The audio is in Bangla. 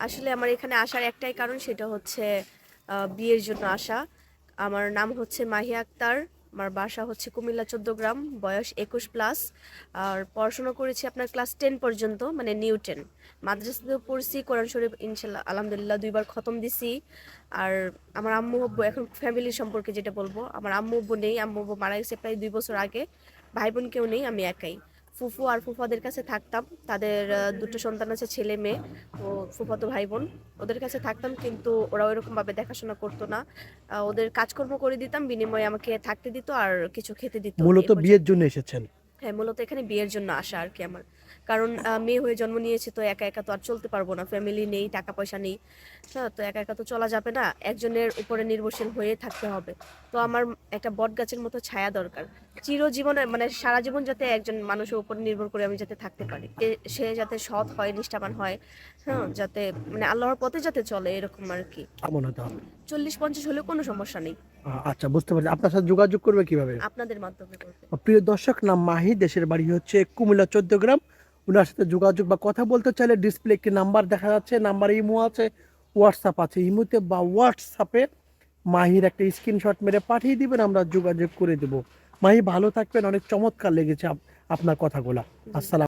আসলে আমার এখানে আসার একটাই কারণ, সেটা হচ্ছে বিয়ের জন্য আসা। আমার নাম হচ্ছে মাহিয়া আক্তার। আমার বাসা হচ্ছে কুমিল্লা 14 গ্রাম, বয়স 21+। আর পড়াশোনা করেছি আপনার ক্লাস 10 পর্যন্ত, মানে নিউ 10। মাদ্রাসাতেও পড়ছি, কোরআন শরীফ ইনশাল্লাহ আলহামদুলিল্লাহ 2বার খতম দিছি। আর আমার আম্মু আব্বু, এখন ফ্যামিলির সম্পর্কে যেটা বলবো, আমার আম্মু আব্বু নেই, আম্মু আব্বু মারা গেছে প্রায় 2 বছর আগে। ভাই বোন কেউ নেই, আমি একাই। ফুফু আর ফুফাদের কাছে থাকতাম, তাদের দুটো সন্তান আছে, ছেলে মেয়ে। তো ফুফাতো ভাই বোন, ওদের কাছে থাকতাম, কিন্তু ওরা ওইরকম ভাবে দেখাশোনা করতো না। ওদের কাজকর্ম করে দিতাম, বিনিময়ে আমাকে থাকতে দিত আর কিছু খেতে দিত, মূলত এই বিয়ের পর্যন্ত। জন্য এসেছেন? হ্যাঁ, মূলত এখানে বিয়ের জন্য আসা আর কি আমার। কারণ মেয়ে হয়ে জন্ম নিয়েছি, তো একা একা তো আর চলতে পারবো না, ফ্যামিলি নেই, টাকা পয়সা নেই। হ্যাঁ, তো একা একা তো চলা যাবে না, একজনের উপরে নির্ভরশীল হয়ে থাকতে হবে। তো আমার একটা বট গাছের মতো ছায়া দরকার, চিরজীবনে, মানে সারা জীবন যাতে একজন মানুষের উপর নির্ভর করে আমি যাতে থাকতে পারি, সে যাতে সৎ হয়, নিষ্ঠাবান হয়। হ্যাঁ, যাতে মানে আল্লাহর পথে যাতে চলে, এরকম আর কি। এমন হতে হবে। 40-50 হলেও কোনো সমস্যা নেই। আচ্ছা, বুঝতে পারছি। আপনার সাথে যোগাযোগ করবে কিভাবে? আপনাদের মাধ্যমে করবে। প্রিয় দর্শক, নাম মাহি, দেশের বাড়ি হচ্ছে কুমিল্লা 14 গ্রাম। ওনার সাথে যোগাযোগ বা কথা বলতে চাইলে ডিসপ্লে একটি নাম্বার দেখা যাচ্ছে, নাম্বারে ইমো আছে, হোয়াটসঅ্যাপ আছে। ইমোতে বা হোয়াটসঅ্যাপে মাহির একটা স্ক্রিনশট মেরে পাঠিয়ে দিবেন, আমরা যোগাযোগ করে দেব। মাহি, ভালো থাকবেন। অনেক চমৎকার লেগেছে আপনার কথাগুলা। জি। আসসালাম।